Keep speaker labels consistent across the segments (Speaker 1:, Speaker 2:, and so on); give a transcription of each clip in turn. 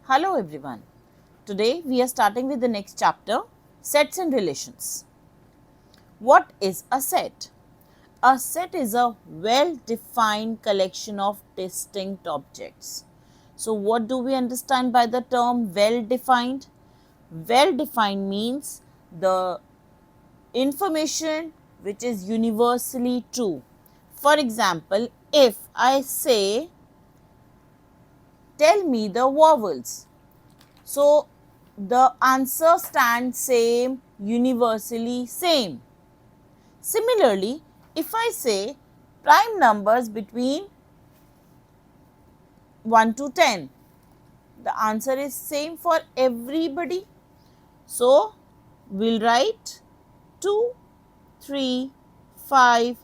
Speaker 1: Hello everyone. Today we are starting with the next chapter, sets and relations. What is a set? A set is a well-defined collection of distinct objects. So what do we understand by the term well-defined? Well-defined means the information which is universally true. For example, if I say, tell me the vowels. So the answer stands same, universally same. Similarly, if I say prime numbers between 1 to 10, the answer is same for everybody. So we'll write 2, 3, 5,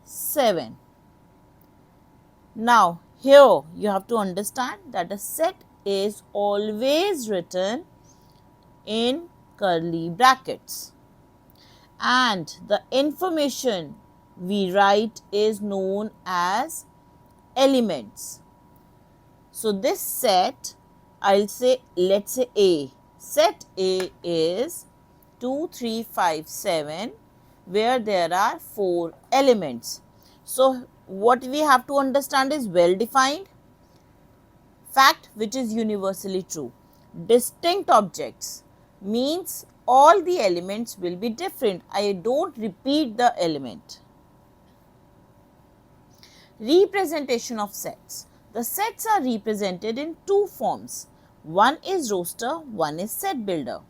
Speaker 1: 7. Now here you have to understand that a set is always written in curly brackets, and the information we write is known as elements. So this set, I'll say, let's say A. Set A is 2, 3, 5, 7, where there are 4 elements. So what we have to understand is well defined, fact which is universally true. Distinct objects means all the elements will be different. I don't repeat the element. Representation of sets. The sets are represented in two forms. One is roster, one is set builder.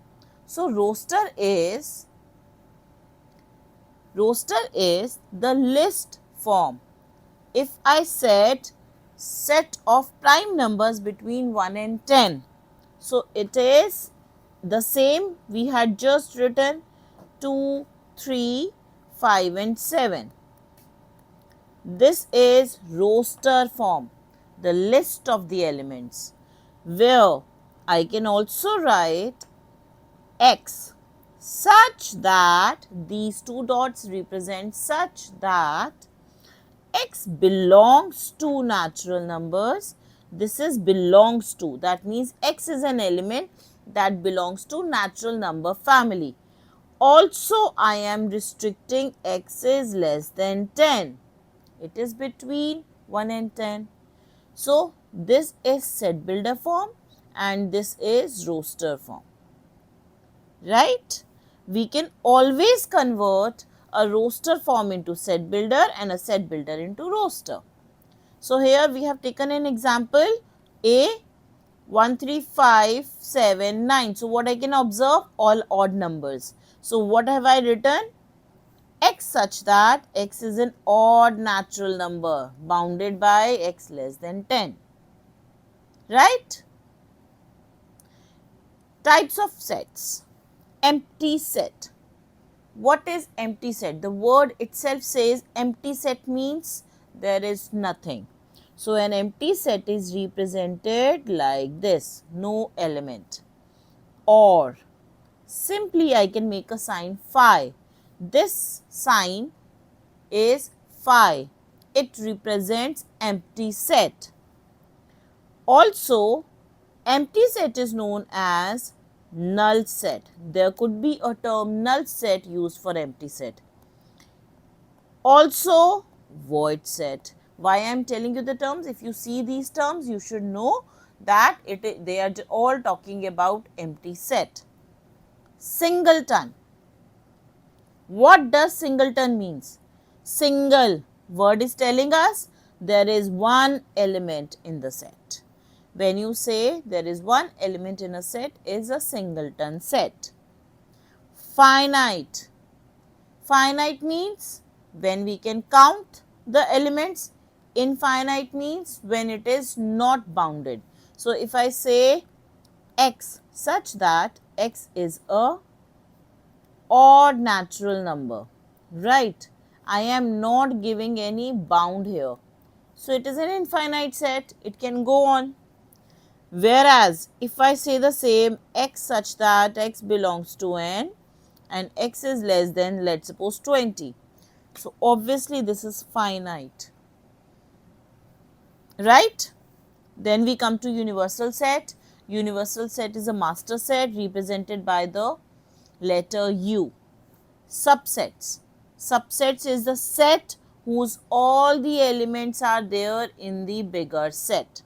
Speaker 1: So roster is the list form. If I set of prime numbers between 1 and 10, so it is the same we had just written 2, 3, 5 and 7. This is roster form, the list of the elements, where I can also write X such that these two dots represent such that X belongs to natural numbers. This is belongs to, that means X is an element that belongs to natural number family. Also, I am restricting X is less than 10. It is between 1 and 10. So this is set builder form and this is roster form. Right? We can always convert a roster form into set builder and a set builder into roster. So here we have taken an example A 1, 3, 5, 7, 9. So what I can observe? All odd numbers. So what have I written? X such that X is an odd natural number bounded by X less than 10. Right? Types of sets. Empty set. What is empty set? The word itself says empty set means there is nothing. So an empty set is represented like this, no element. Or simply I can make a sign phi. This sign is phi. It represents empty set. Also, empty set is known as null set. There could be a term null set used for empty set. Also, void set. Why I am telling you the terms? If you see these terms, you should know that they are all talking about empty set. Singleton. What does singleton means? Single word is telling us there is one element in the set. When you say there is one element in a set is a singleton set. Finite. Finite means when we can count the elements. Infinite means when it is not bounded. So if I say X such that X is a odd natural number, right? I am not giving any bound here. So it is an infinite set, it can go on. Whereas if I say the same X such that X belongs to N and X is less than, let's suppose, 20. So obviously this is finite, right? Then we come to universal set. Universal set is a master set represented by the letter U. Subsets. Subsets is the set whose all the elements are there in the bigger set.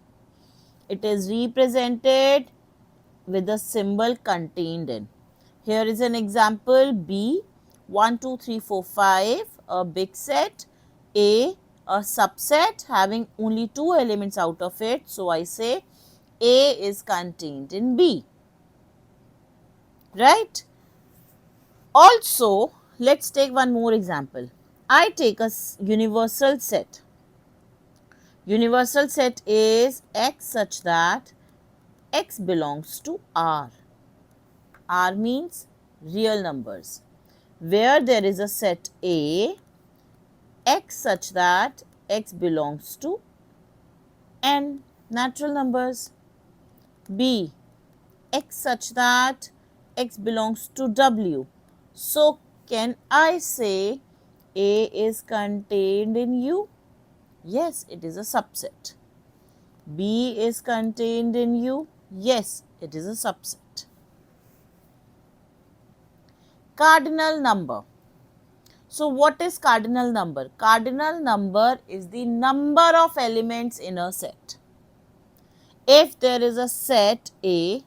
Speaker 1: It is represented with the symbol contained in. Here is an example B, 1, 2, 3, 4, 5, a big set, A subset having only 2 elements out of it. So, I say A is contained in B, right. Also, let us take one more example. I take a universal set. Universal set is X such that X belongs to R. R means real numbers. Where there is a set A, X such that X belongs to N, natural numbers. B, X such that X belongs to W. So, can I say A is contained in U? Yes, it is a subset. B is contained in U? Yes, it is a subset. Cardinal number. So, what is cardinal number? Cardinal number is the number of elements in a set. If there is a set A,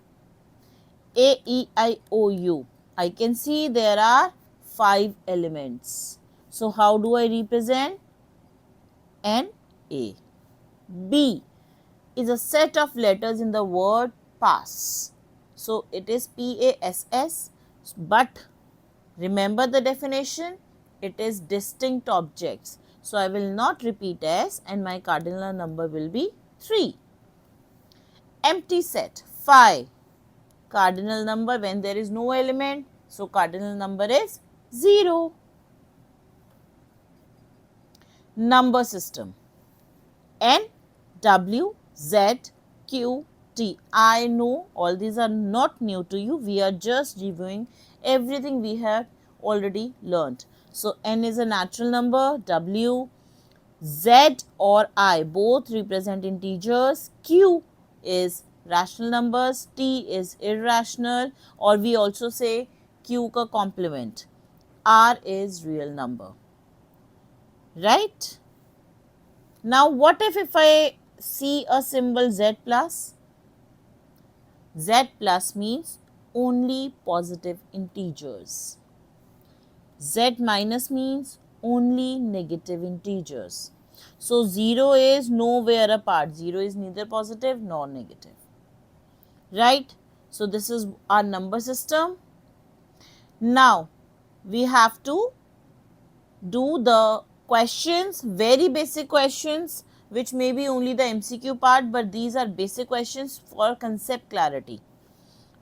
Speaker 1: E, I, O, U, I can see there are 5 elements. So, how do I represent? N, A. B is a set of letters in the word pass. So, it is PASS, but remember the definition, it is distinct objects. So, I will not repeat S and my cardinal number will be 3. Empty set 5, cardinal number when there is no element. So, cardinal number is 0. Number system N, W, Z, Q, T. I know all these are not new to you. We are just reviewing everything we have already learnt. So, N is a natural number, W, Z or I both represent integers, Q is rational numbers, T is irrational, or we also say Q ka complement, R is real number, right. Now, what if I see a symbol Z plus? Z plus means only positive integers. Z minus means only negative integers. So, 0 is nowhere apart. 0 is neither positive nor negative, right. So, this is our number system. Now, we have to do the questions, very basic questions, which may be only the MCQ part, but these are basic questions for concept clarity.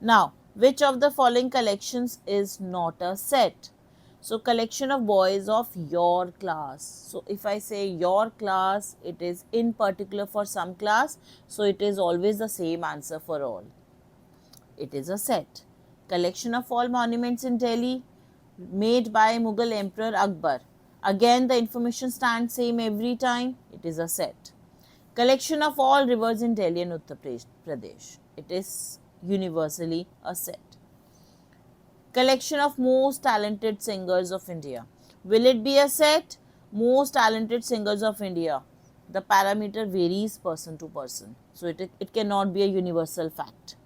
Speaker 1: Now, which of the following collections is not a set? So, collection of boys of your class. So, if I say your class, it is in particular for some class. So, it is always the same answer for all. It is a set. Collection of all monuments in Delhi made by Mughal Emperor Akbar. Again, the information stands same every time. It is a set. Collection of all rivers in Delhi and Uttar Pradesh. It is universally a set. Collection of most talented singers of India. Will it be a set? Most talented singers of India. The parameter varies person to person. So, it cannot be a universal fact.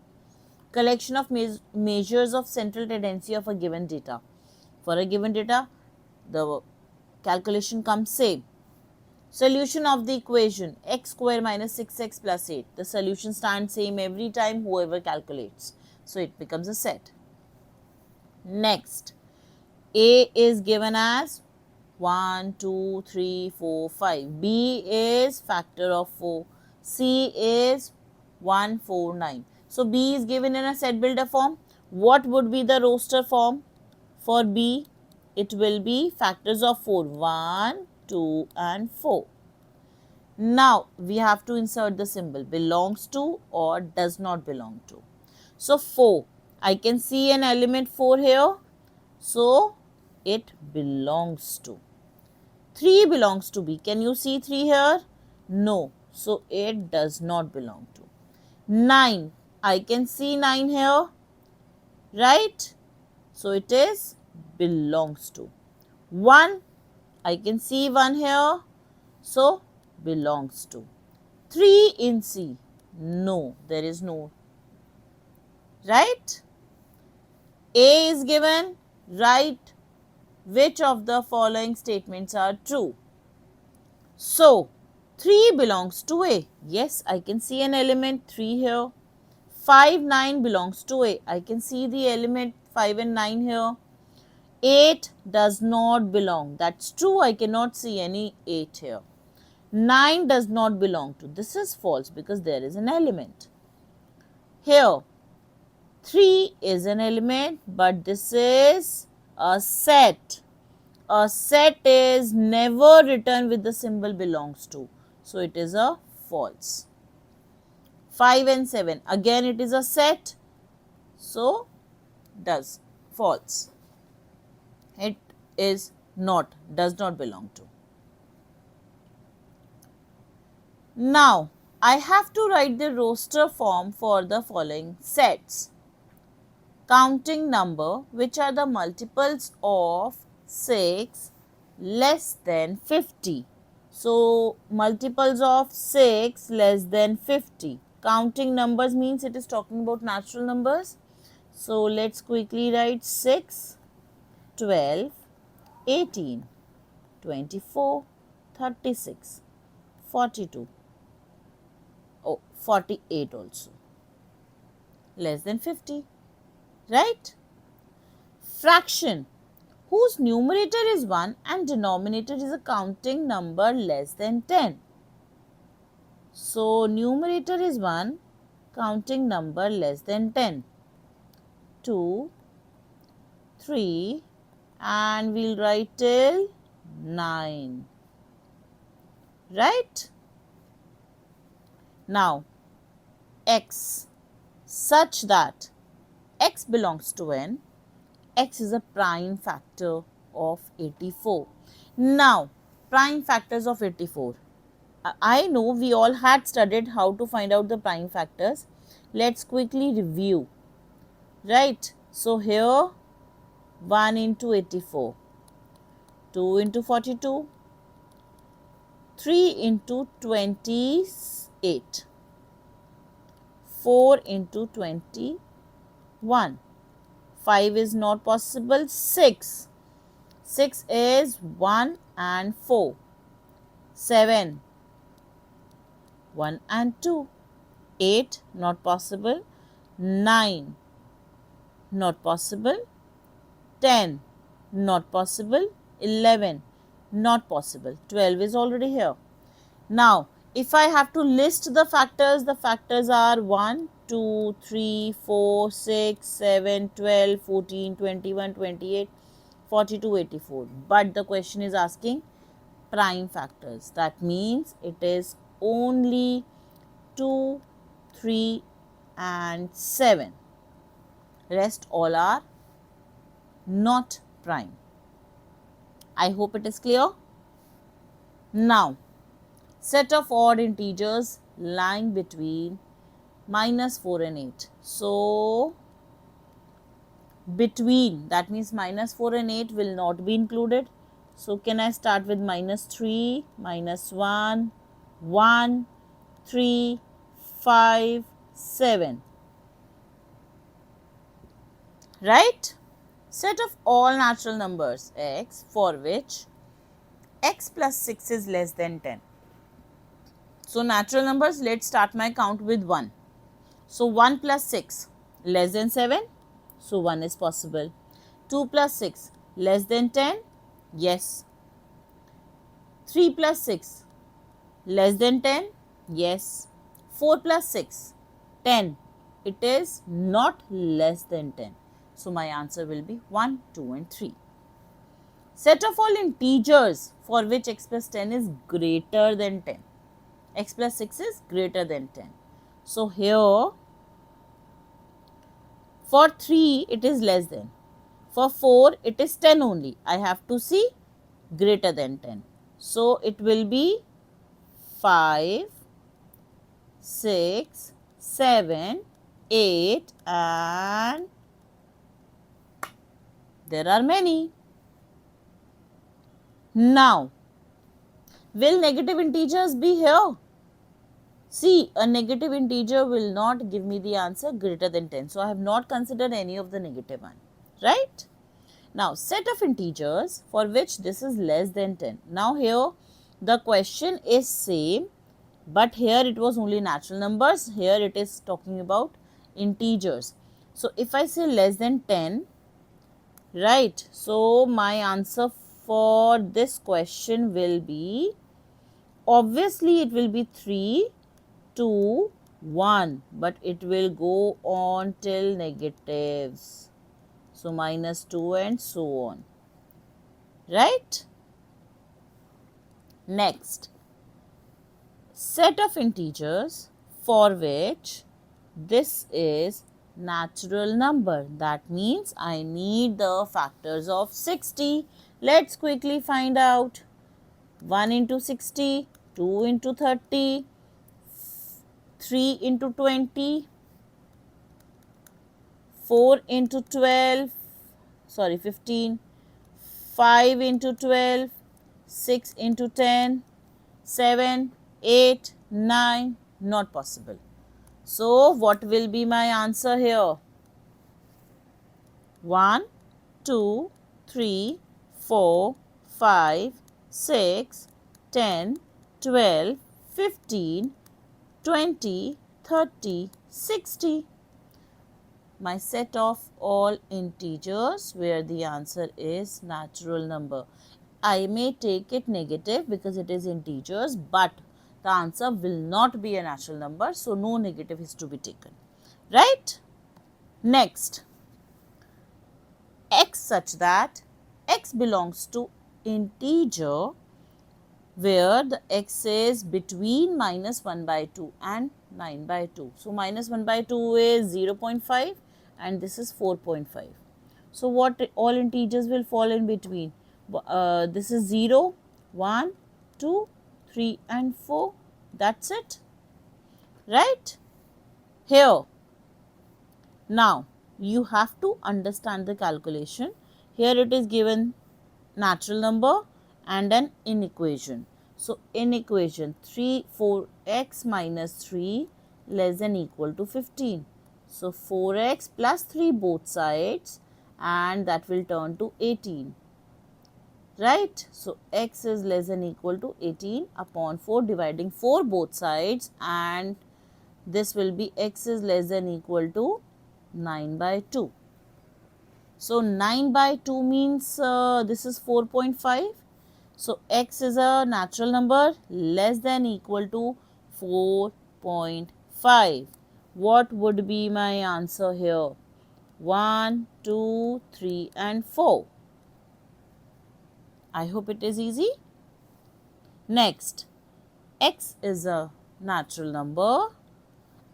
Speaker 1: Collection of measures of central tendency of a given data. For a given data, the calculation comes same. Solution of the equation x square minus 6x plus 8. The solution stands same every time whoever calculates. So, it becomes a set. Next, A is given as 1, 2, 3, 4, 5. B is factor of 4. C is 1, 4, 9. So, B is given in a set builder form. What would be the roster form for B? It will be factors of 4, 1, 2 and 4. Now, we have to insert the symbol belongs to or does not belong to. So, 4, I can see an element 4 here. So, it belongs to. 3 belongs to B. Can you see 3 here? No. So, it does not belong to. 9, I can see 9 here, right? So it is belongs to. 1, I can see 1 here, so belongs to. 3 in C, no, there is no, right? A is given, write which of the following statements are true. So, 3 belongs to A. Yes, I can see an element 3 here. 5, 9 belongs to A. I can see the element 5 and 9 here. 8 does not belong. That's true. I cannot see any 8 here. 9 does not belong to. This is false because there is an element. Here, 3 is an element, but this is a set. A set is never written with the symbol belongs to. So, it is a false. 5 and 7, again it is a set. So, does false. It is not, does not belong to. Now, I have to write the roster form for the following sets. Counting number, which are the multiples of 6 less than 50. So, multiples of 6 less than 50. Counting numbers means it is talking about natural numbers. So, let's quickly write 6, 12, 18, 24, 36, 42, 48 also, less than 50, right? Fraction, whose numerator is 1 and denominator is a counting number less than 10. So, numerator is 1, counting number less than 10. 2, 3, and we'll write till 9, right? Now, x, such that x belongs to n, x is a prime factor of 84. Now, prime factors of 84. I know we all had studied how to find out the prime factors. Let's quickly review, right? So, here 1 into 84, 2 into 42, 3 into 28, 4 into 21, 5 is not possible, 6 is 1 and 4, 7, 1 and 2, 8 not possible, 9 not possible, 10 not possible, 11 not possible, 12 is already here. Now, if I have to list the factors are 1, 2, 3, 4, 6, 7, 12, 14, 21, 28, 42, 84. But the question is asking prime factors. That means it is only 2, 3 and 7. Rest all are not prime. I hope it is clear. Now, set of odd integers lying between minus 4 and 8. So, between, that means minus 4 and 8 will not be included. So, can I start with minus 3, minus 1, 1, 3, 5, 7, right? Set of all natural numbers x for which x plus 6 is less than 10. So, natural numbers, let's start my count with 1. So, 1 plus 6 less than 7. So, 1 is possible. 2 plus 6 less than 10. Yes. 3 plus 6 less than 10. Yes. 4 plus 6 10. It is not less than 10. So, my answer will be 1, 2 and 3. Set of all integers for which x plus 10 is greater than 10. X plus 6 is greater than 10. So, here for 3 it is less than. For 4 it is 10 only. I have to see greater than 10. So, it will be 5, 6, 7, 8 and there are many. Now, will negative integers be here? See, a negative integer will not give me the answer greater than 10. So, I have not considered any of the negative one, right? Now, set of integers for which this is less than 10. Now, here the question is same, but here it was only natural numbers. Here it is talking about integers. So, if I say less than 10, right, so my answer for this question will be, obviously it will be 3, 2, 1, but it will go on till negatives. So, -2 and so on, right? Next, set of integers for which this is natural number. That means I need the factors of 60. Let's quickly find out. 1 into 60, 2 into 30, 3 into 20, 4 into 12, sorry 15, 5 into 12, 6 into 10, 7, 8, 9, not possible. So, what will be my answer here? 1, 2, 3, 4, 5, 6, 10, 12, 15, 20, 30, 60. My set of all integers where the answer is natural number. I may take it negative because it is integers, but the answer will not be a natural number, so no negative is to be taken, right? Next, x such that x belongs to integer where the x is between -1/2 and 9/2. So, -1/2 is 0.5 and this is 4.5. So, what all integers will fall in between? This is 0, 1, 2, 3 and 4. That's it, right? Here, now you have to understand the calculation. Here it is given natural number and an inequation. So, in equation 4x minus 3 less than equal to 15. So, 4x plus 3 both sides and that will turn to 18, right. So, x is less than equal to 18 upon 4, dividing 4 both sides, and this will be x is less than equal to 9/2. So, 9/2 means this is 4.5. So, x is a natural number less than equal to 4.5. What would be my answer here? 1, 2, 3 and 4. I hope it is easy. Next, x is a natural number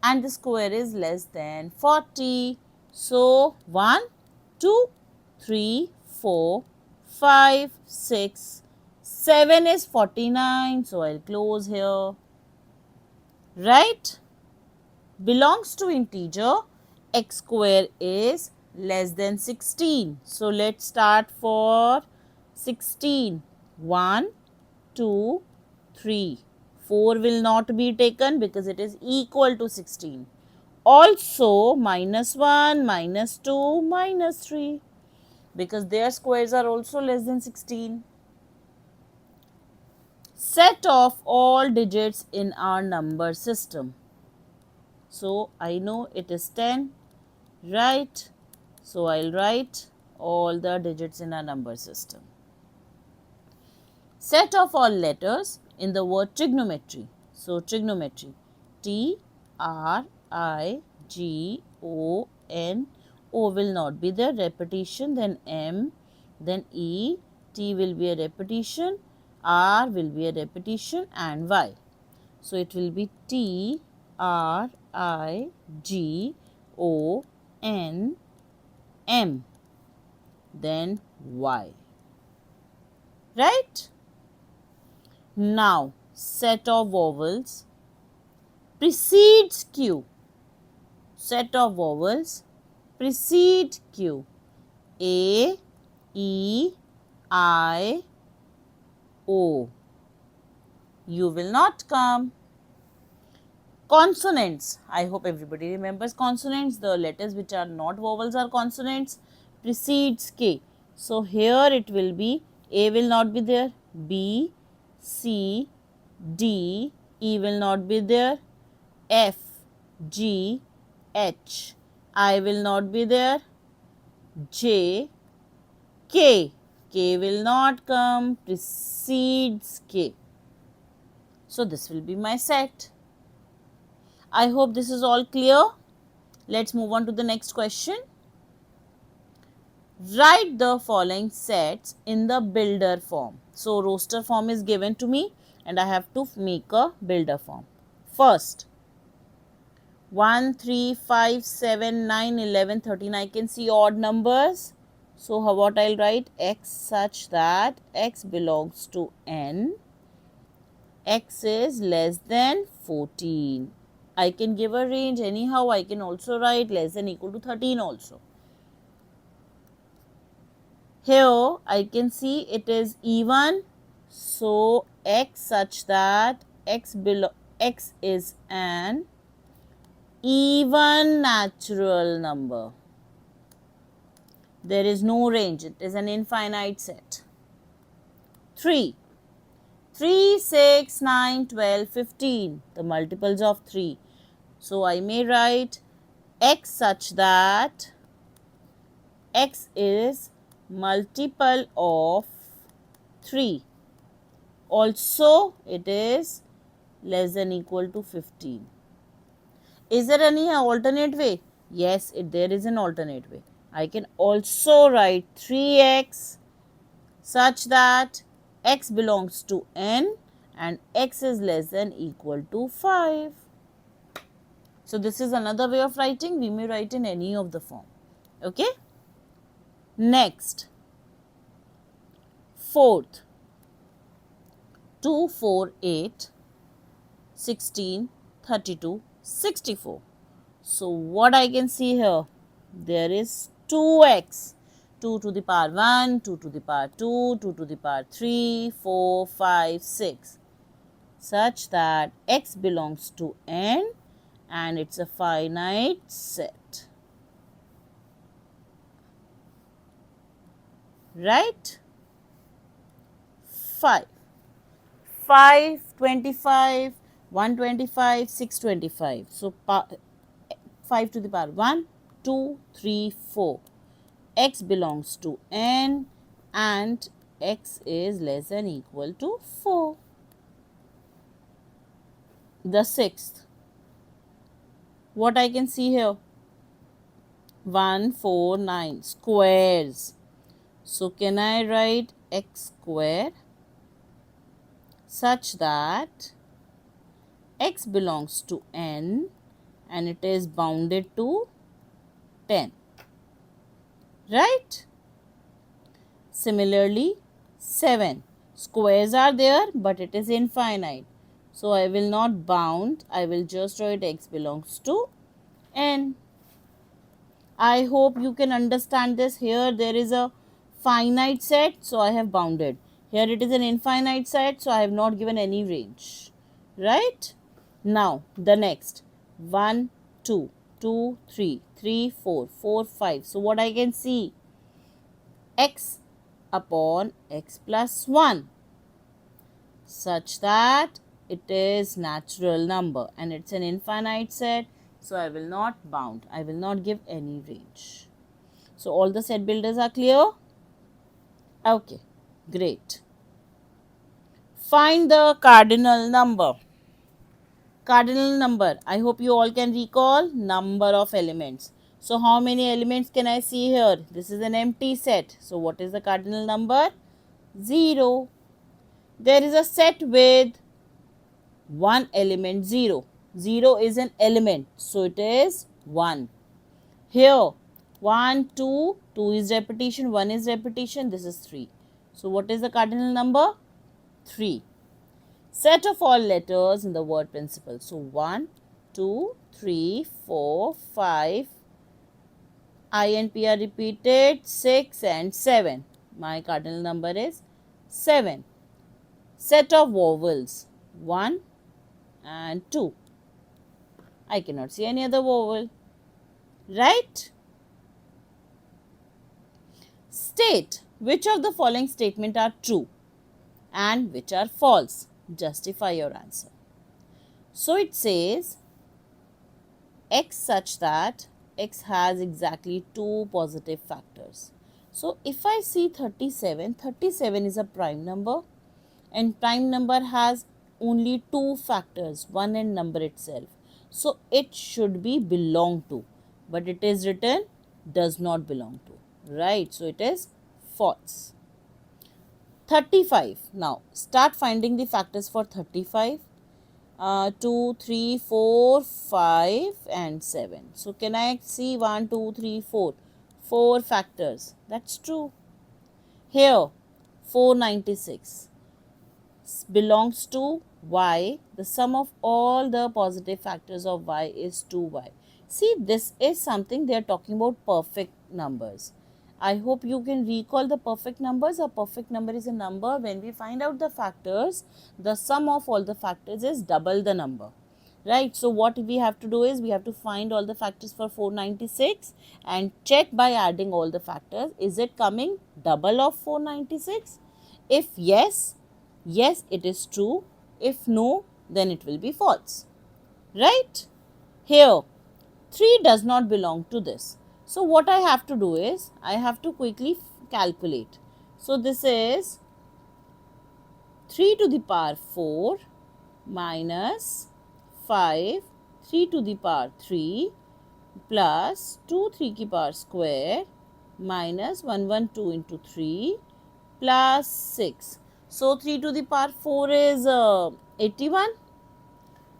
Speaker 1: and the square is less than 40. So, 1, 2, 3, 4, 5, 6, 7 is 49. So, I will close here, right. Belongs to integer, x square is less than 16. So, let us start for 16. 1, 2, 3. 4 will not be taken because it is equal to 16. Also, -1, -2, -3 because their squares are also less than 16. Set of all digits in our number system. So, I know it is 10, right? So, I will write all the digits in our number system. Set of all letters in the word trigonometry. So, trigonometry, T, R, I, G, O, N, O will not be there, repetition, then M, then E, T will be a repetition, R will be a repetition and Y. So, it will be T, R, I, G, O, N, M, then Y, right? Now, set of vowels precedes Q. set of vowels precede Q. A, E, I, O. You will not come. Consonants. I hope everybody remembers consonants. The letters which are not vowels are consonants. Precedes K. So here it will be A will not be there. B, C, D, E will not be there. F, G, H, I will not be there. J, K, K will not come. Precedes K. So this will be my set. I hope this is all clear. Let's move on to the next question. Write the following sets in the builder form. So roster form is given to me and I have to make a builder form. First, 1, 3, 5, 7, 9, 11, 13. I can see odd numbers. So what I'll write? X such that x belongs to n. X is less than 14. I can give a range anyhow. I can also write less than equal to 13 also. Here I can see it is even. So x such that x is an even natural number. There is no range. It is an infinite set. 3. 3, 6, 9, 12, 15. The multiples of 3. So I may write x such that x is multiple of 3. Also it is less than equal to 15. Is there any alternate way? Yes, there is an alternate way. I can also write 3x such that x belongs to n and x is less than equal to 5. So this is another way of writing. We may write in any of the form. Okay. Next, fourth, 2, 4, 8, 16, 32, 64. So what I can see here? There is 2x. 2 to the power 1, 2 to the power 2, 2 to the power 3, 4, 5, 6. Such that x belongs to n and it's a finite set. Right? 5. 5, 25, 125, 625. So 5 to the power 1, 2, 3, 4. X belongs to n and x is less than equal to 4. The sixth. What I can see here? 1, 4, 9 squares. So can I write x square such that x belongs to n and it is bounded to 10. Right? Similarly, 7. Squares are there but it is infinite. So I will not bound. I will just write x belongs to n. I hope you can understand this. Here there is a finite set, so I have bounded. Here it is an infinite set, so I have not given any range. Right? Now, the next. 1, 2, 2, 3, 3, 4, 4, 5. So, what I can see? X upon x plus 1. Such that it is natural number and it's an infinite set. So, I will not bound. I will not give any range. So, all the set builders are clear? Okay, great. Find the cardinal number. Cardinal number. I hope you all can recall number of elements. So, how many elements can I see here? This is an empty set. So, what is the cardinal number? 0. There is a set with one element 0. 0 is an element. So, it is 1. Here 1, 2, 2 is repetition, 1 is repetition, this is 3. So, what is the cardinal number? 3. Set of all letters in the word principal. So, 1, 2, 3, 4, 5. I and P are repeated, 6 and 7. My cardinal number is 7. Set of vowels, 1 and 2. I cannot see any other vowel, right? State which of the following statements are true and which are false. Justify your answer. So it says x such that x has exactly 2 positive factors. So if I see 37, 37 is a prime number and prime number has only 2 factors, 1 and number itself. So it should be belong to, but it is written does not belong to, right? So it is false. 35. Now start finding the factors for 35. 2, 3, 4, 5 and 7. So can I see 1, 2, 3, 4? 4 factors. That's true. Here 496 belongs to y. The sum of all the positive factors of y is 2y. See, this is something they are talking about perfect numbers. I hope you can recall the perfect numbers. A perfect number is a number when we find out the factors, the sum of all the factors is double the number, right? So what we have to do is we have to find all the factors for 496 and check by adding all the factors. Is it coming double of 496? If yes, yes, it is true. If no, then it will be false, right? Here 3 does not belong to this. So what I have to do is I have to quickly calculate. So this is 3 to the power 4 minus 5, 3 to the power 3 plus 2 3 की power square minus 112 into 3 plus 6. So 3 to the power 4 is 81,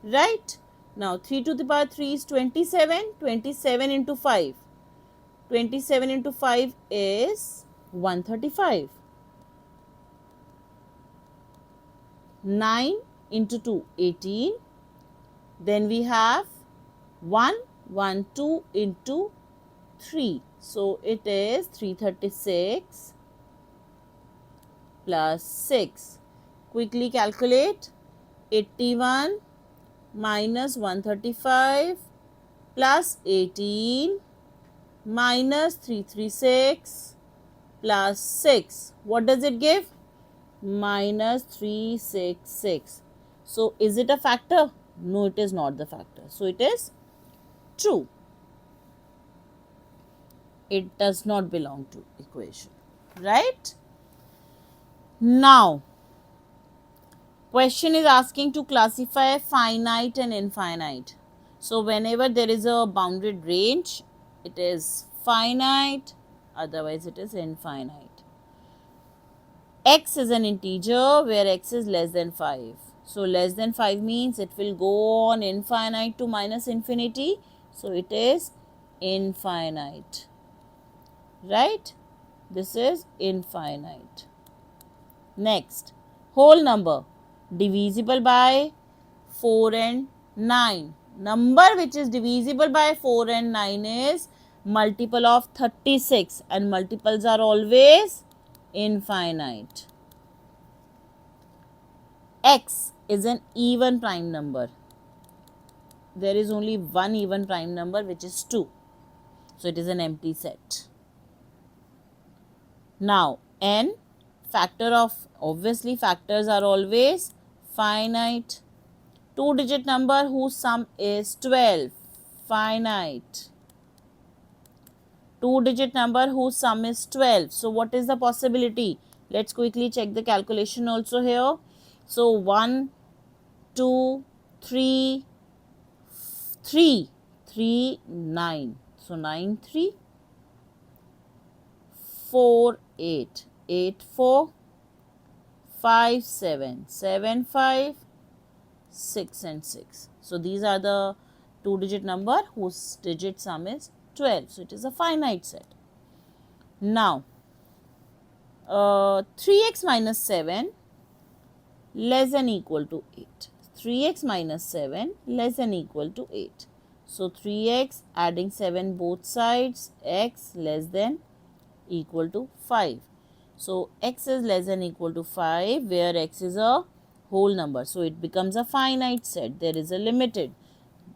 Speaker 1: right? Now 3 to the power 3 is 27, 27 into 5. 27 into 5 is 135. 9 into 2, 18. Then we have 1, 1, 2 into 3. So it is 336 plus 6. Quickly calculate. 81 minus 135 plus 18 minus 336 plus 6. What does it give? Minus 366. So is it a factor? No, it is not the factor. So it is true. It does not belong to equation, right? Now, question is asking to classify finite and infinite. So whenever there is a bounded range, it is finite, otherwise it is infinite. X is an integer where x is less than 5. So less than 5 means it will go on infinite to minus infinity. So it is infinite, right? This is infinite. Next, whole number divisible by 4 and 9. Number which is divisible by 4 and 9 is multiple of 36 and multiples are always infinite. X is an even prime number. There is only one even prime number which is 2. So it is an empty set. Now n, factor of, obviously factors are always finite. 2-digit number whose sum is 12, finite. 2-digit number whose sum is 12. So what is the possibility? Let's quickly check the calculation also here. So 1, 2, 3, 9. So 9, 3, 4, 8, 8, 4, 5, 7, 7, 5, 6 and 6. So these are the 2-digit number whose digit sum is 12. So it is a finite set. Now 3x minus 7 less than equal to 8. 3x minus 7 less than equal to 8. So 3x adding 7 both sides, x less than equal to 5. So x is less than equal to 5 where x is a whole number. So it becomes a finite set. There is a limited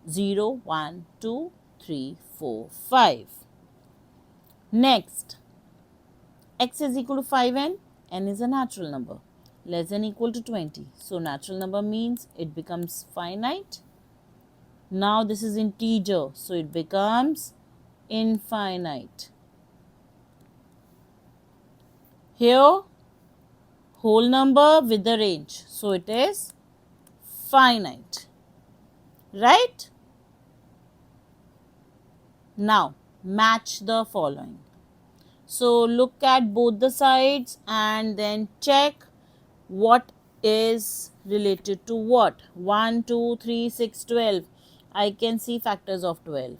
Speaker 1: 0, 1, 2, 3, 4, 5. Next, x is equal to 5n, n is a natural number, less than equal to 20. So natural number means it becomes finite. Now this is integer, so it becomes infinite. Here whole number with the range, so it is finite, right? Now match the following. So look at both the sides and then check what is related to what. 1, 2, 3, 6, 12. I can see factors of 12.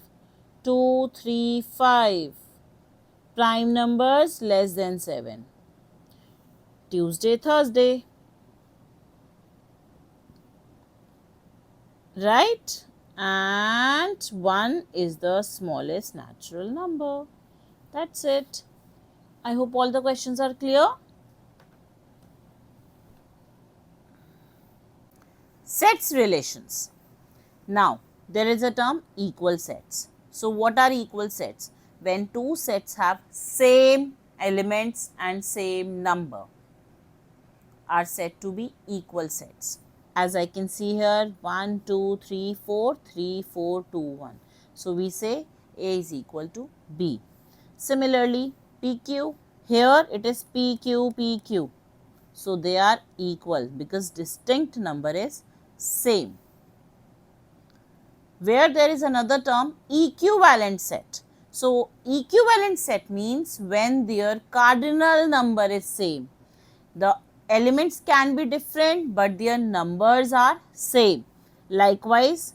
Speaker 1: 2, 3, 5. Prime numbers less than 7. Tuesday, Thursday. Right? And 1 is the smallest natural number. That's it. I hope all the questions are clear. Sets relations. Now, there is a term equal sets. So, what are equal sets? When two sets have same elements and same number are said to be equal sets. As I can see here, 1, 2, 3, 4, 3, 4, 2, 1. So, we say A is equal to B. Similarly, PQ, here it is PQ, PQ. So, they are equal because distinct number is same. Where there is another term equivalent set. So, equivalent set means when their cardinal number is same. The elements can be different but their numbers are same. Likewise,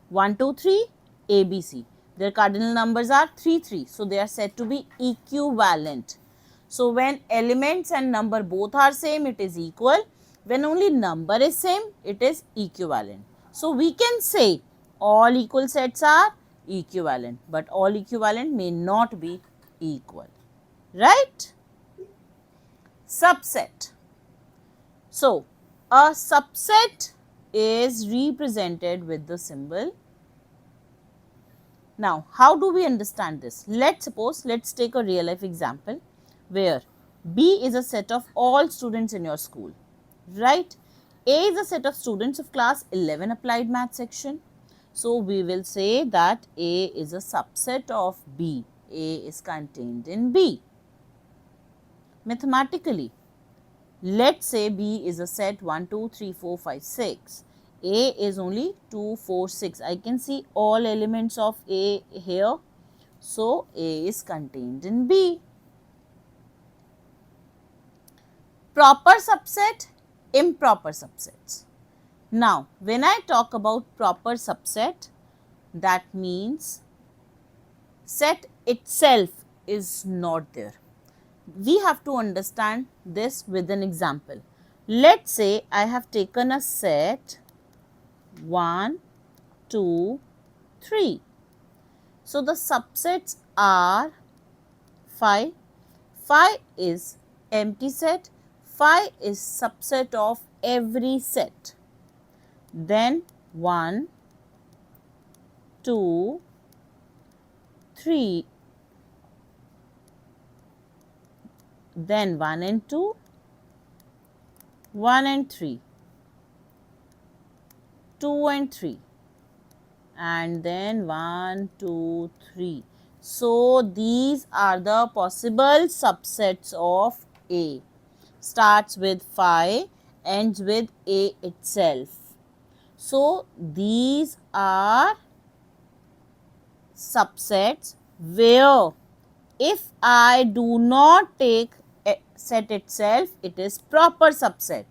Speaker 1: 1, 2, 3, ABC. Their cardinal numbers are 3, 3. So, they are said to be equivalent. So, when elements and number both are same, it is equal. When only number is same, it is equivalent. So, we can say all equal sets are equivalent, but all equivalent may not be equal, right? Subset. So, a subset is represented with the symbol. Now, how do we understand this? Let's take a real life example where B is a set of all students in your school, right? A is a set of students of class 11 applied math section. So, we will say that A is a subset of B. A is contained in B. Mathematically, let's say B is a set 1, 2, 3, 4, 5, 6. A is only 2, 4, 6. I can see all elements of A here. So, A is contained in B. Proper subset, improper subsets. Now, when I talk about proper subset, that means set itself is not there. We have to understand this with an example. Let's say I have taken a set 1, 2, 3. So, the subsets are 5. 5 is empty set. 5 is subset of every set. Then 1, 2, 3, then 1 and 2, 1 and 3, 2 and 3, and then 1, 2, 3. So, these are the possible subsets of A. Starts with 5, ends with A itself. So, these are subsets where if I do not take a set itself, it is proper subset,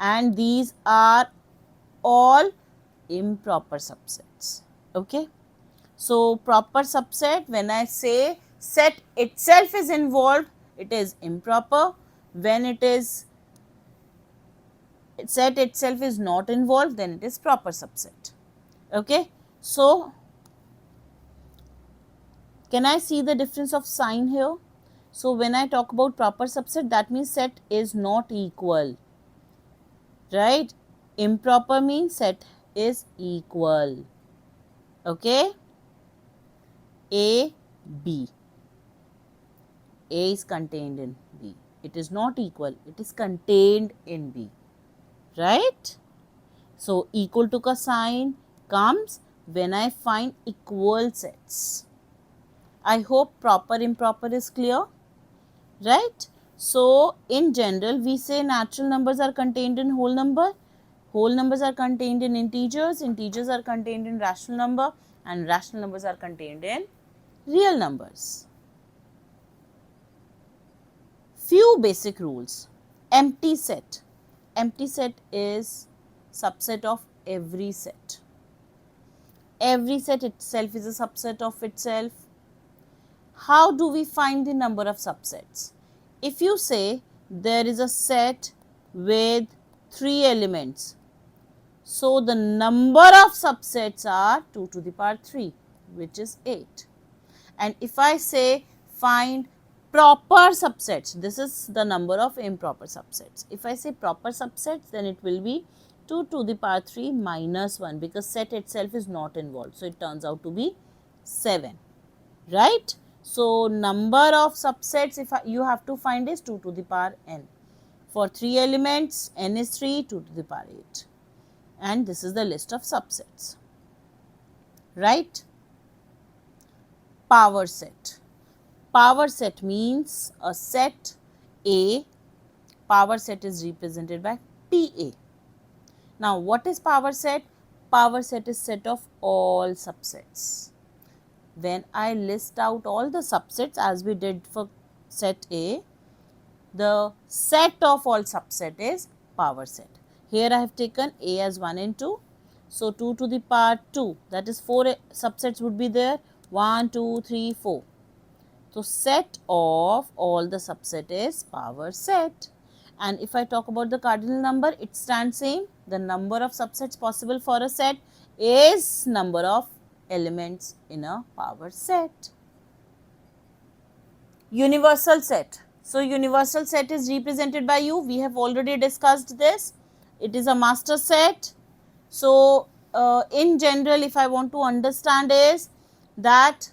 Speaker 1: and these are all improper subsets. Okay. So, proper subset, when I say set itself is involved, it is improper. When it is set itself is not involved, then it is proper subset. Okay. So, can I see the difference of sign here? So, when I talk about proper subset, that means set is not equal, right? Improper means set is equal. Okay. A, B. A is contained in B. It is not equal, it is contained in B, right? So, equal to ka sign comes when I find equal sets. I hope proper improper is clear, right? So, in general, we say natural numbers are contained in whole numbers are contained in integers are contained in rational number, and rational numbers are contained in real numbers. Few basic rules. Empty set. Empty set is subset of every set. Every set itself is a subset of itself. How do we find the number of subsets? If you say there is a set with 3 elements, so the number of subsets are 2 to the power 3, which is 8. And if I say find proper subsets, this is the number of improper subsets. If I say proper subsets, then it will be 2 to the power 3 minus 1, because set itself is not involved. So, it turns out to be 7, right? So, number of subsets you have to find is 2 to the power n. For 3 elements, n is 3, 2 to the power 8. And this is the list of subsets, right? Power set. Power set means a set A. Power set is represented by PA. Now, what is power set? Power set is set of all subsets. When I list out all the subsets as we did for set A, the set of all subset is power set. Here I have taken A as 1 and 2. So, 2 to the power 2, that is 4 subsets would be there, 1, 2, 3, 4. So, set of all the subset is power set. And if I talk about the cardinal number, it stands same. The number of subsets possible for a set is number of elements in a power set. Universal set. So, universal set is represented by U. We have already discussed this. It is a master set. So, in general, if I want to understand is that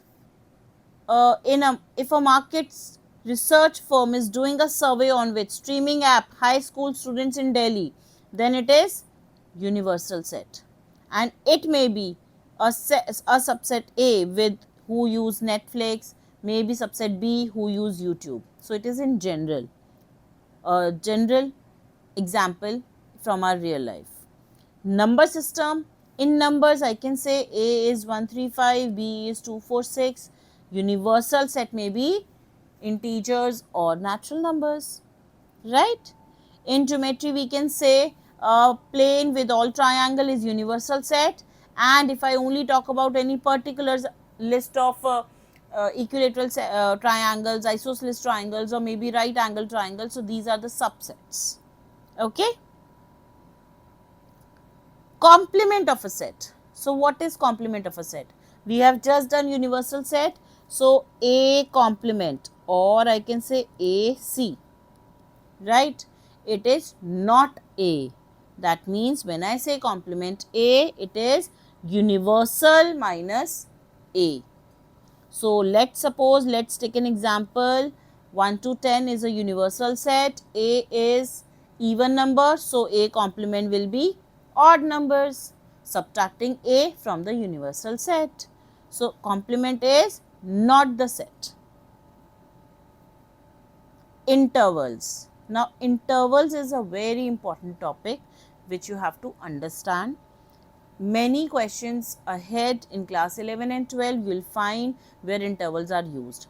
Speaker 1: if a market research firm is doing a survey on which streaming app high school students in Delhi, then it is universal set, and it may be a subset A with who use Netflix, maybe subset B who use YouTube. So, it is in general, a general example from our real life. Number system. In numbers, I can say A is 135, B is 246. Universal set may be integers or natural numbers, right? In geometry, we can say a plane with all triangle is universal set, and if I only talk about any particular list of equilateral triangles, isosceles triangles, or maybe right angle triangles, so these are the subsets. Okay. Complement of a set. So, what is complement of a set? We have just done universal set. So, A complement, or I can say AC, right? It is not A. That means when I say complement A, it is universal minus A. So, let's take an example. 1 to 10 is a universal set. A is even number. So, A complement will be odd numbers, subtracting A from the universal set. So, complement is not the set. Intervals. Now, intervals is a very important topic which you have to understand. Many questions ahead in class 11 and 12 you will find where intervals are used.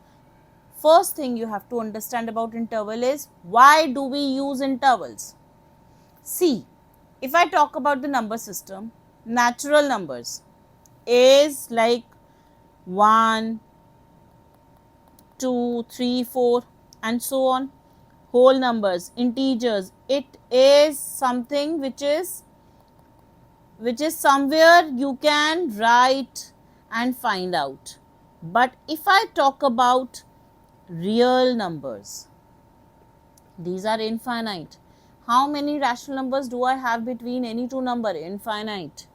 Speaker 1: First thing you have to understand about interval is why do we use intervals? See, if I talk about the number system, natural numbers is like 1, 2, 3, 4 and so on. whole numbers, integers. It is something which is somewhere you can write and find out. But if I talk about real numbers, these are infinite. How many rational numbers do I have between any two number? Infinite.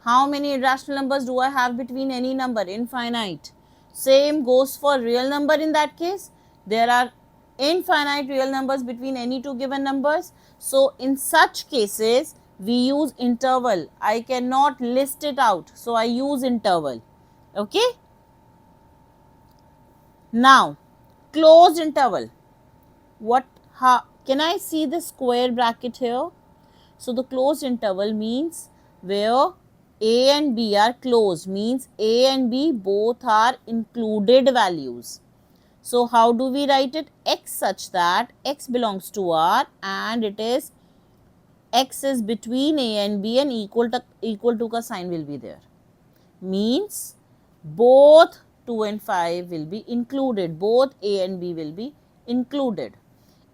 Speaker 1: How many irrational numbers do I have between any number? Infinite. Same goes for real number in that case. There are infinite real numbers between any two given numbers. So, in such cases, we use interval. I cannot list it out. So, I use interval. Okay. Now, closed interval. How can I see the square bracket here? So, the closed interval means where A and B are closed, means A and B both are included values. So, how do we write it? X such that X belongs to R and it is X is between A and B and equal to ka sign will be there. Means both 2 and 5 will be included, both A and B will be included.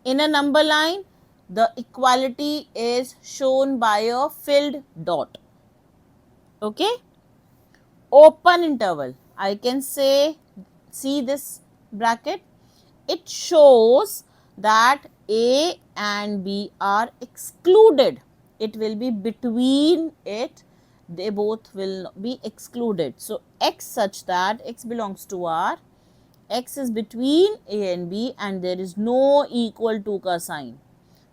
Speaker 1: In a number line, the equality is shown by a filled dot. Okay. Open interval. I can say, see this bracket. It shows that A and B are excluded. It will be between it. They both will be excluded. So, X such that X belongs to R. X is between A and B and there is no equal to ka sign.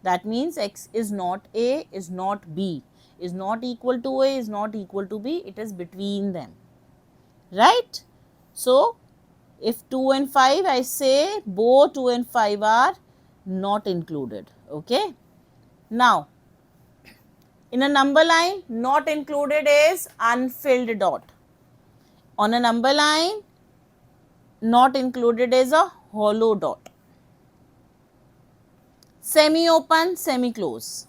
Speaker 1: That means X is not A, is not B, is not equal to A, is not equal to B, it is between them, right? So, if 2 and 5, I say both 2 and 5 are not included, okay. Now, in a number line, not included is unfilled dot. On a number line, not included is a hollow dot. Semi-open, semi-close.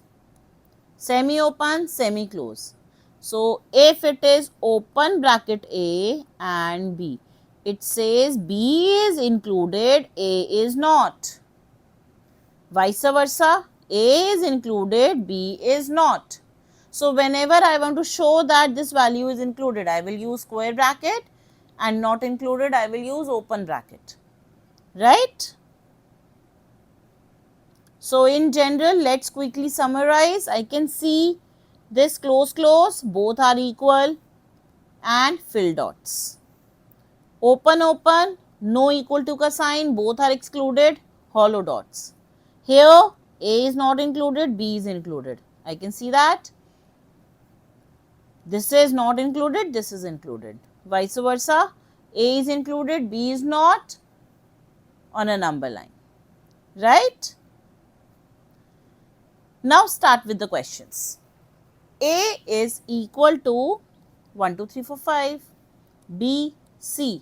Speaker 1: Semi-open, semi-close. So, if it is open bracket A and B, it says B is included, A is not. Vice versa, A is included, B is not. So, whenever I want to show that this value is included, I will use square bracket, and not included, I will use open bracket, right? So, in general, let us quickly summarize. I can see this close, both are equal and fill dots. Open, open, no equal to ka sign, both are excluded, hollow dots. Here, A is not included, B is included. I can see that. This is not included, this is included. Vice versa, A is included, B is not on a number line, right? Now, start with the questions. A is equal to 1, 2, 3, 4, 5, B, C.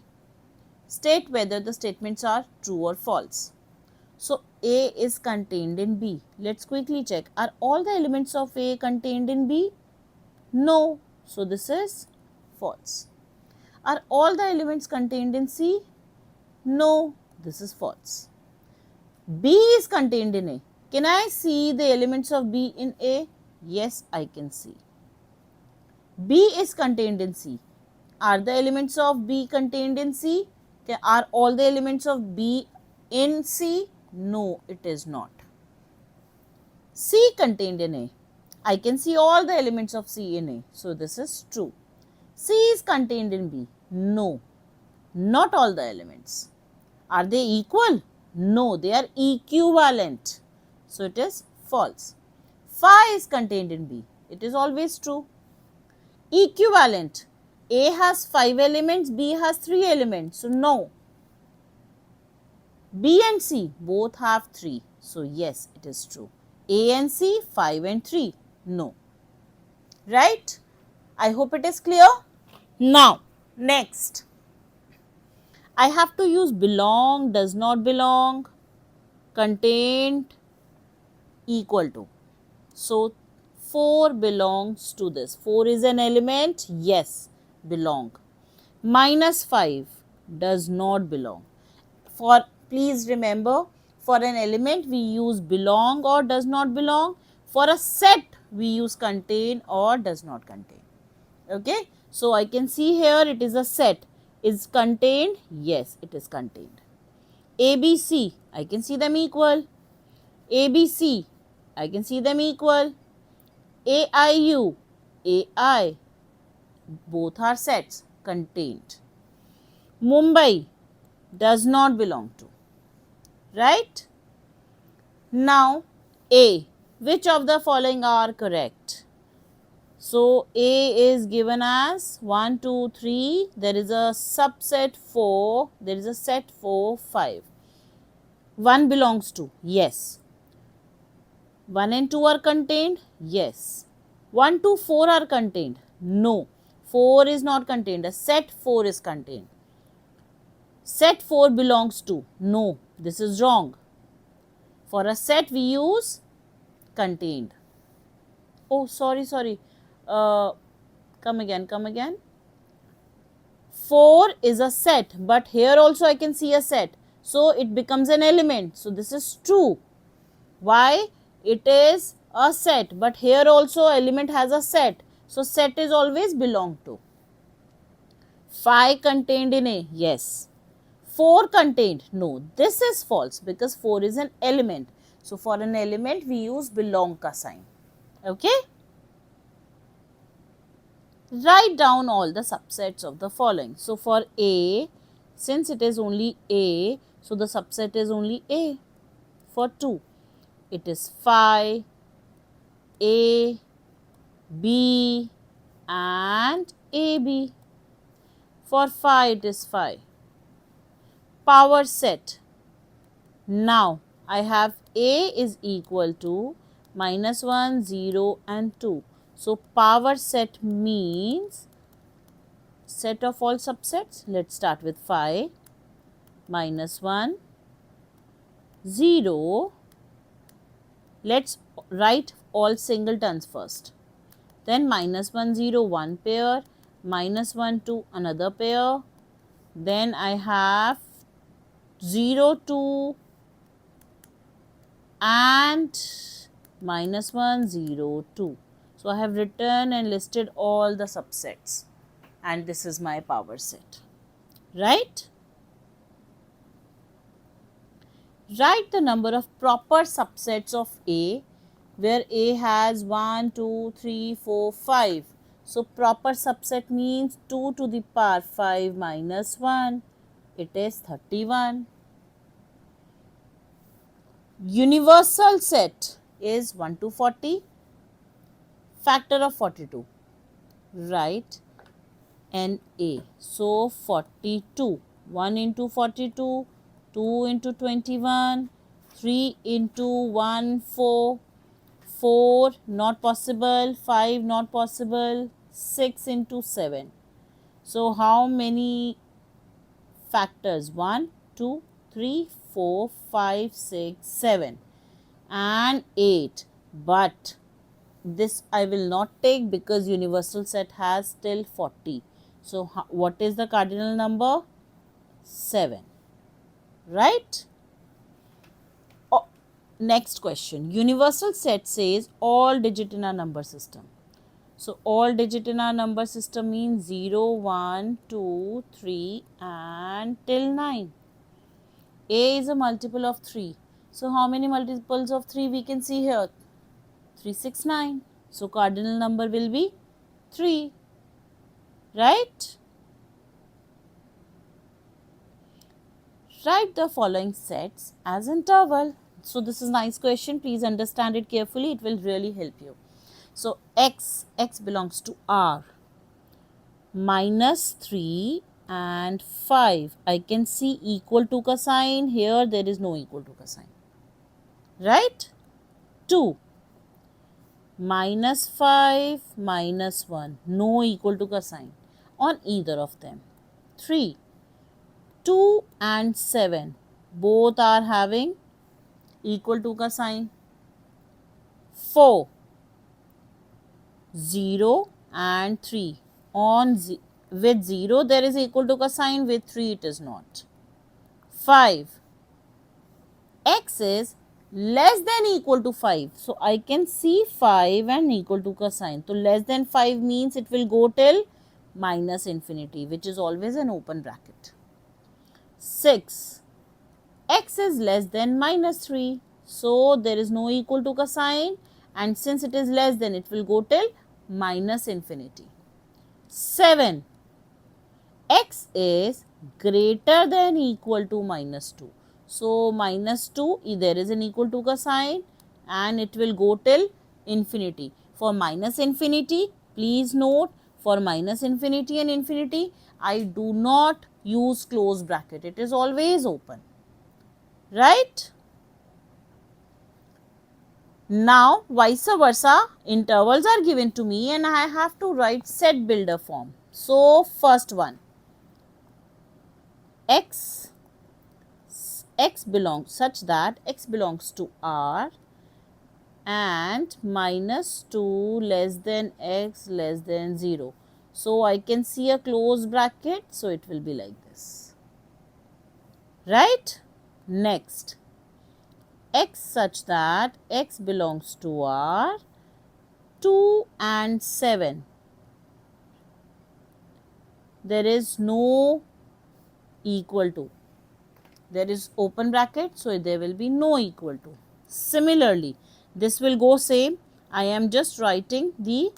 Speaker 1: State whether the statements are true or false. So, A is contained in B. Let us quickly check. Are all the elements of A contained in B? No. So, this is false. Are all the elements contained in C? No. This is false. B is contained in A. Can I see the elements of B in A? Yes, I can see. B is contained in C. Are the elements of B contained in C? Are all the elements of B in C? No, it is not. C contained in A. I can see all the elements of C in A. So, this is true. C is contained in B. No, not all the elements. Are they equal? No, they are equivalent. So, it is false. Phi is contained in B. It is always true. Equivalent. A has 5 elements, B has 3 elements. So, no. B and C both have 3. So, yes, it is true. A and C 5 and 3. No. Right? I hope it is clear. Now, next. I have to use belong, does not belong, contained, equal to. So, 4 belongs to this. 4 is an element. Yes, belong. Minus 5 does not belong. For please remember, For an element, we use belong or does not belong. For a set, we use contain or does not contain. Okay. So, I can see here it is a set. Is contained? Yes, it is contained. ABC, I can see them equal. ABC, I can see them equal. AIU, AI, both are sets, contained. Mumbai does not belong to, right? Now, A, which of the following are correct? So, A is given as 1, 2, 3, there is a subset 4, there is a set 4, 5. 1 belongs to, yes. 1 and 2 are contained, yes. 1, 2, 4 are contained, no. 4 is not contained, a set 4 is contained. Set 4 belongs to, no, this is wrong. For a set we use contained. Oh, sorry. Come again. 4 is a set, but here also I can see a set. So, it becomes an element. So, this is true. Why? It is a set, but here also element has a set. So, set is always belong to. 5 contained in A, yes. 4 contained, no. This is false because 4 is an element. So, for an element we use belong ka sign. Okay. Write down all the subsets of the following. So, for A, since it is only A, so the subset is only A. For 2, it is phi, A, B and AB. For phi, it is phi. Power set. Now, I have A is equal to -1, 0 and 2. So, power set means set of all subsets. Let's start with phi, -1, 0. Let's write all singletons first. Then -1, 0, one pair, -1, 2, another pair. Then I have 0, 2 and -1, 0, 2. So, I have written and listed all the subsets and this is my power set, right? Write the number of proper subsets of A where A has 1, 2, 3, 4, 5. So, proper subset means 2 to the power 5 minus 1, it is 31. Universal set is 1 to 40, factor of 42, right, and A. So, 42, 1 into 42, 2 into 21, 3 into 1, 4, 4 not possible, 5 not possible, 6 into 7. So, how many factors? 1, 2, 3, 4, 5, 6, 7 and 8. But this I will not take because universal set has till 40. So, what is the cardinal number? 7, right? Oh, next question. Universal set says all digit in our number system. So, all digit in our number system means 0, 1, 2, 3 and till 9. A is a multiple of 3. So, how many multiples of 3 we can see here? 3, 6, 9. So, cardinal number will be 3, right? Write the following sets as interval. So, this is a nice question. Please understand it carefully. It will really help you. So, x belongs to R. -3 and 5. I can see equal to ka sign. Here there is no equal to ka sign. Right? 2. -5, -1. No equal to ka sign on either of them. 3. 2 and 7. Both are having equal to ka sign. 4. 0 and 3. With 0 there is equal to ka sign, with 3 it is not. 5. x is less than equal to 5. So I can see 5 and equal to का sign. So less than 5 means it will go till minus infinity, which is always an open bracket. 6. X is less than minus 3. So there is no equal to का sign, and since it is less than, it will go till minus infinity. 7. X is greater than equal to minus 2. So minus 2, there is an equal to ka sign and it will go till infinity. For minus infinity, please note, for minus infinity and infinity, I do not use close bracket. It is always open. Right? Now, vice versa, intervals are given to me and I have to write set builder form. So, first one, x belongs such that x belongs to R and minus 2 less than x less than 0. So, I can see a close bracket, so it will be like this. Right? Next, x such that x belongs to R, 2 and 7. There is no equal to. There is open bracket, so there will be no equal to. Similarly, this will go same. I am just writing the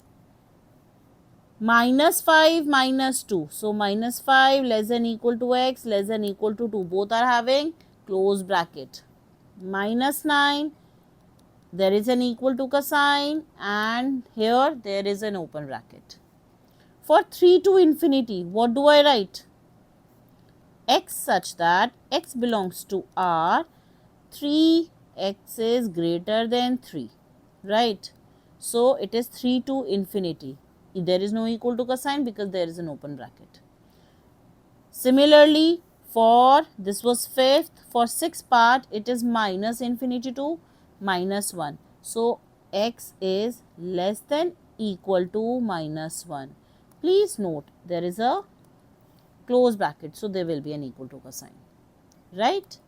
Speaker 1: minus 5 minus 2. So, minus 5 less than equal to x less than equal to 2. Both are having close bracket. Minus 9, there is an equal to ka sign and here there is an open bracket. For 3 to infinity, what do I write? X such that x belongs to R, 3x is greater than 3, right? So, it is 3 to infinity. There is no equal to ka sign because there is an open bracket. Similarly, for this was fifth, for sixth part, it is minus infinity to minus 1. So, x is less than equal to minus 1. Please note, there is a close bracket, so there will be an equal to ka sign, right?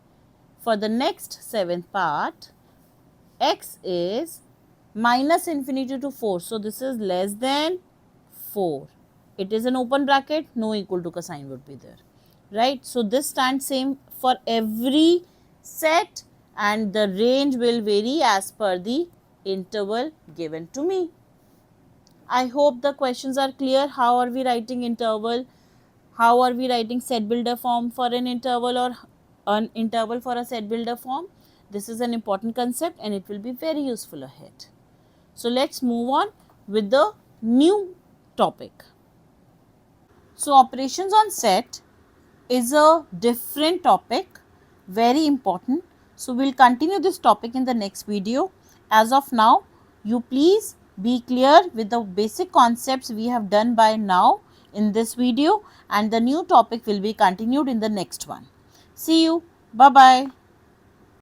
Speaker 1: For the next seventh part, x is minus infinity to 4. So, this is less than 4. It is an open bracket, no equal to ka sign would be there, right? So, this stands same for every set and the range will vary as per the interval given to me. I hope the questions are clear. How are we writing interval? How are we writing set builder form for an interval or an interval for a set builder form? This is an important concept and it will be very useful ahead. So, let's move on with the new topic. So, operations on set is a different topic, very important. So, we will continue this topic in the next video. As of now, you please be clear with the basic concepts we have done by now in this video and the new topic will be continued in the next one. See you. Bye-bye.